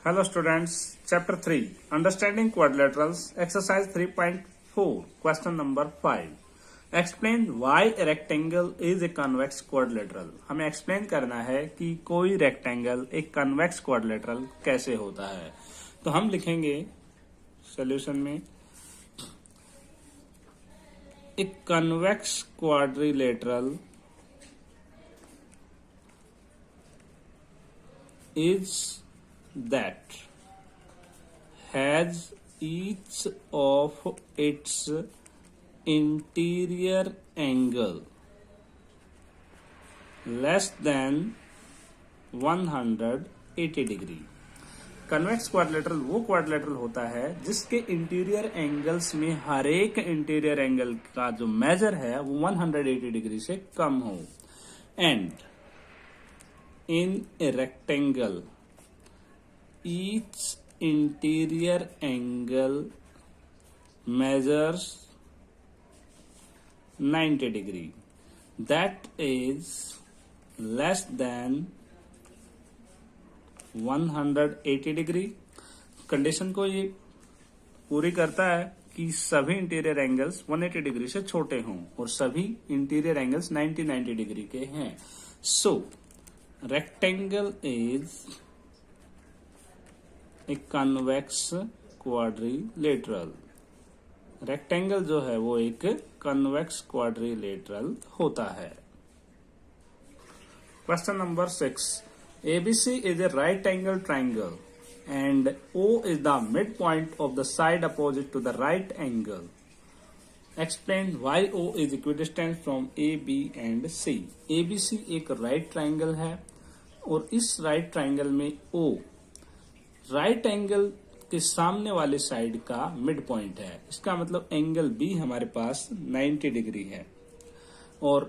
Hello students, chapter 3, Understanding Quadrilaterals, exercise 3.4, question number 5. Explain why a rectangle is a convex quadrilateral. हमें explain करना है कि कोई rectangle एक convex quadrilateral कैसे होता है. तो हम लिखेंगे solution में एक convex quadrilateral is that has each of its interior angle less than 180 degree. Convex quadrilateral वो क्वाड्रिलेटरल होता है जिसके इंटीरियर एंगल्स में हर एक इंटीरियर एंगल का जो मेजर है वो 180 डिग्री से कम हो. And in a rectangle each interior angle measures 90 degree, that is less than 180 degree. Condition को ये पूरी करता है कि सभी इंटीरियर एंगल्स 180 डिग्री से छोटे हों और सभी इंटीरियर एंगल्स 90 डिग्री के हैं. सो रेक्टेंगल इज एक कन्वेक्स क्वाड्रिलेटरल. रेक्टेंगल जो है वो एक कन्वेक्स क्वाड्रिलेटरल होता है. Question number 6. ABC is a right angle triangle and O is the midpoint of the side opposite to the right angle. Explain why O is equidistant from A, B and C. ABC एक right triangle है और इस right triangle में O right angle के सामने वाले side का mid point है. इसका मतलब एंगल बी हमारे पास 90 डिग्री है और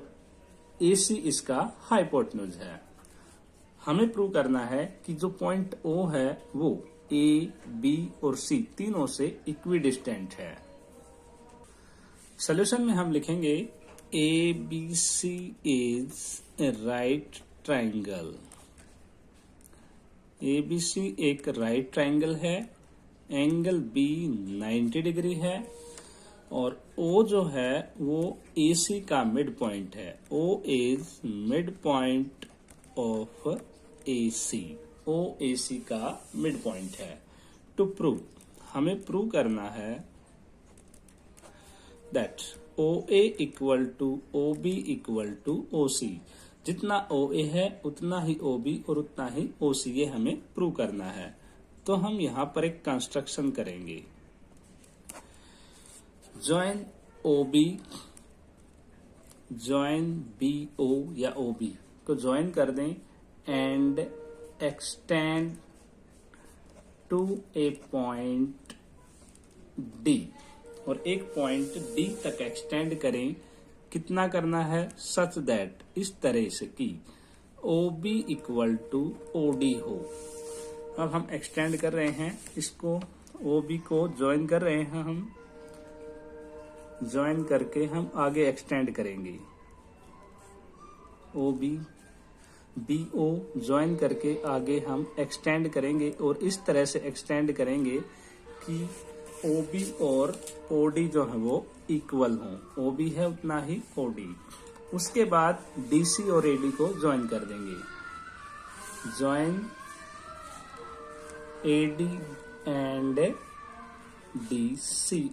AC इसका हाइपोटेन्यूज है. हमें प्रूव करना है कि जो पॉइंट O है वो A, B और C तीनों से इक्विडिस्टेंट है. सॉल्यूशन में हम लिखेंगे ABC is a right triangle. ABC एक राइट ट्राइंगल है, एंगल B 90 डिग्री है और O जो है वो AC का मिड पॉइंट है. O is mid point of AC. O AC का मिड पॉइंट है. टू प्रूव हमें प्रूव करना है that OA equal to OB equal to OC. जितना OA है उतना ही OB और उतना ही OC, ये हमें प्रूव करना है. तो हम यहां पर एक कंस्ट्रक्शन करेंगे. जॉइन OB जॉइन BO या OB को ज्वाइन कर दें and extend to a point D और एक पॉइंट D तक एक्सटेंड करें. कितना करना है? सच दैट इस तरह से कि OB इक्वल टू OD हो. अब हम एक्सटेंड कर रहे हैं इसको, OB को ज्वाइन कर रहे हैं. हम ज्वाइन करके हम आगे एक्सटेंड करेंगे. OB BO ज्वाइन करके आगे हम एक्सटेंड करेंगे और इस तरह से एक्सटेंड करेंगे कि OB और OD जो है वो इक्वल हो. OB है उतना ही OD. उसके बाद DC और AD को ज्वाइन कर देंगे. Join AD and DC.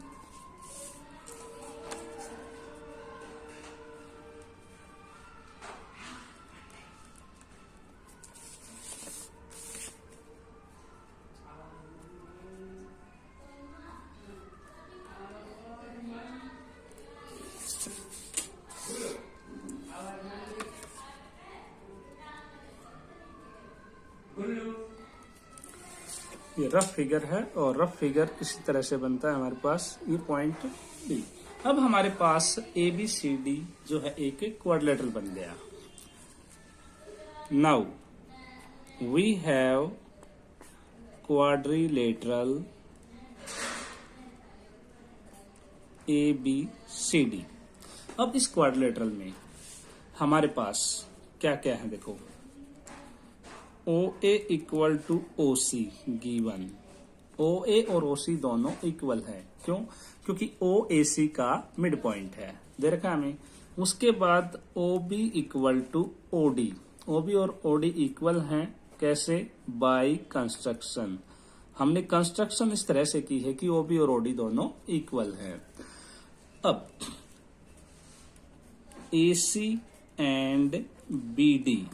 ये रफ फिगर है और रफ फिगर इसी तरह से बनता है हमारे पास. ये पॉइंट B. अब हमारे पास ABCD जो है एक क्वाड्रिलेटरल बन गया. Now we have quadrilateral ABCD. अब इस क्वाड्रिलेटरल में हमारे पास क्या क्या है देखो. ओ ए equal to O C given. ओ ए और ओ सी दोनों इक्वल है, क्यों? क्योंकि ओ ए सी का मिड पॉइंट है, दे रखा हमें। उसके बाद O B equal to O D. O B और ओ डी इक्वल हैं, कैसे? By construction. हमने कंस्ट्रक्शन इस तरह से की है कि ओ बी और ओ डी दोनों इक्वल हैं। अब A C and B D,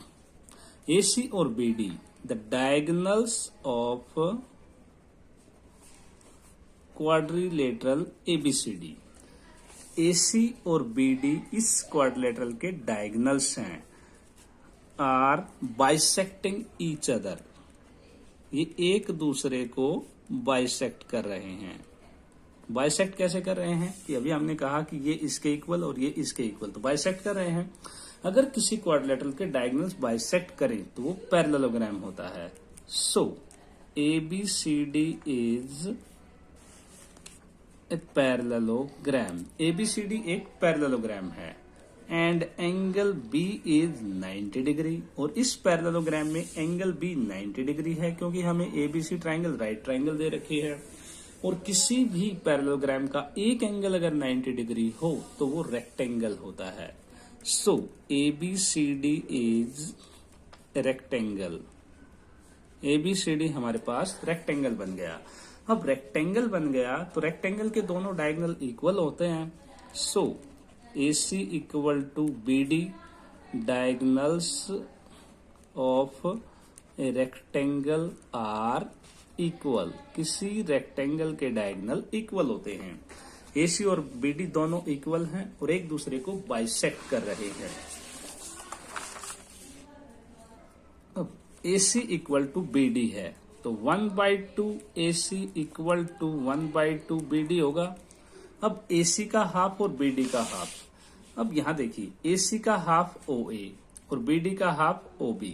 A C और B D the diagonals of quadrilateral ABCD. AC और बीडी इस क्वाड्रिलेटरल के डायगोनल्स हैं, आर बाइसेक्टिंग ईच अदर। ये एक दूसरे को बाइसेक्ट कर रहे हैं। बाइसेक्ट कैसे कर रहे हैं? कि अभी हमने कहा कि ये इसके इक्वल और ये इसके इक्वल, तो बाइसेक्ट कर रहे हैं। अगर किसी क्वाड्रिलेटरल के डायगोनल्स बाइसेक्ट करें तो वो पैरेललोग्राम होता है। सो ABCD is a parallelogram. ABCD एक पैरेललोग्राम है and angle B is 90 degree. और इस पैरेललोग्राम में एंगल B 90 डिग्री है, क्योंकि हमें ABC ट्राइंगल राइट ट्राइंगल दे रखी है। और किसी भी पैरेललोग्राम का एक एंगल अगर 90 डिग्री हो तो वो रेक्टेंगल होता है। सो ABCD इज रेक्टेंगल। ABCD हमारे पास रेक्टेंगल बन गया। अब रेक्टेंगल बन गया तो रेक्टेंगल के दोनों डायगोनल इक्वल होते हैं। So AC equal to BD, diagonals of a rectangle are equal. किसी रेक्टेंगल के डायगोनल इक्वल होते हैं। AC और BD दोनों इक्वल हैं और एक दूसरे को बाइसेक्ट कर रहे हैं। अब AC इक्वल टू BD है तो 1/2 AC इक्वल टू 1/2 BD होगा। अब AC का हाफ और BD का हाफ। अब यहां देखिए AC का हाफ OA और BD का half OB।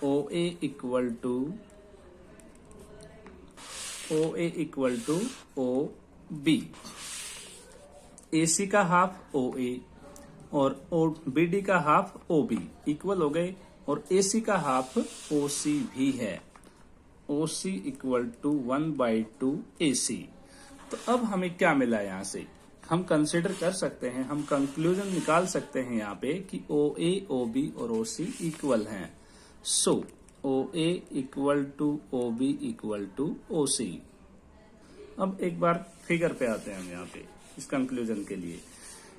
OA equal to OB। AC का हाफ OA और BD का हाफ OB इक्वल हो गए और AC का हाफ OC भी है। OC equal to 1/2 AC। तो अब हमें क्या मिला यहां से? हम कंसिडर कर सकते हैं, हम कंक्लूजन निकाल सकते हैं यहाँ पे कि OA, OB और OC इक्वल हैं। So OA equal to OB equal to OC। अब एक बार फिगर पे आते हैं हम यहाँ पे इस कंक्लूजन के लिए।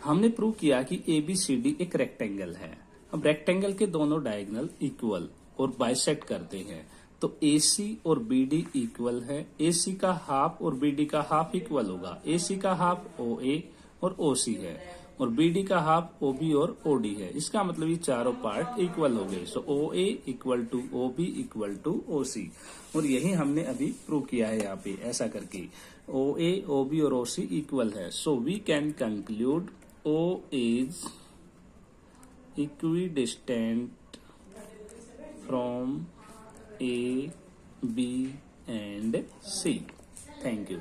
हमने प्रूव किया कि ABCD एक रेक्टेंगल है। अब रेक्टेंगल के दोनों डायगोनल इक्वल और बाइसेक्ट करते हैं, तो AC और BD इक्वल है। AC का हाफ और BD का हाफ इक्वल होगा। AC का हाफ OA और OC है और BD का हाफ OB और OD है। इसका मतलब ये चारों पार्ट इक्वल हो गए। So OA equal to OB equal to OC। और यही हमने अभी प्रूव किया है यहाँ पे ऐसा करके। OA, OB और OC इक्वल है। So we can conclude O is equidistant from A, B and C. Thank you.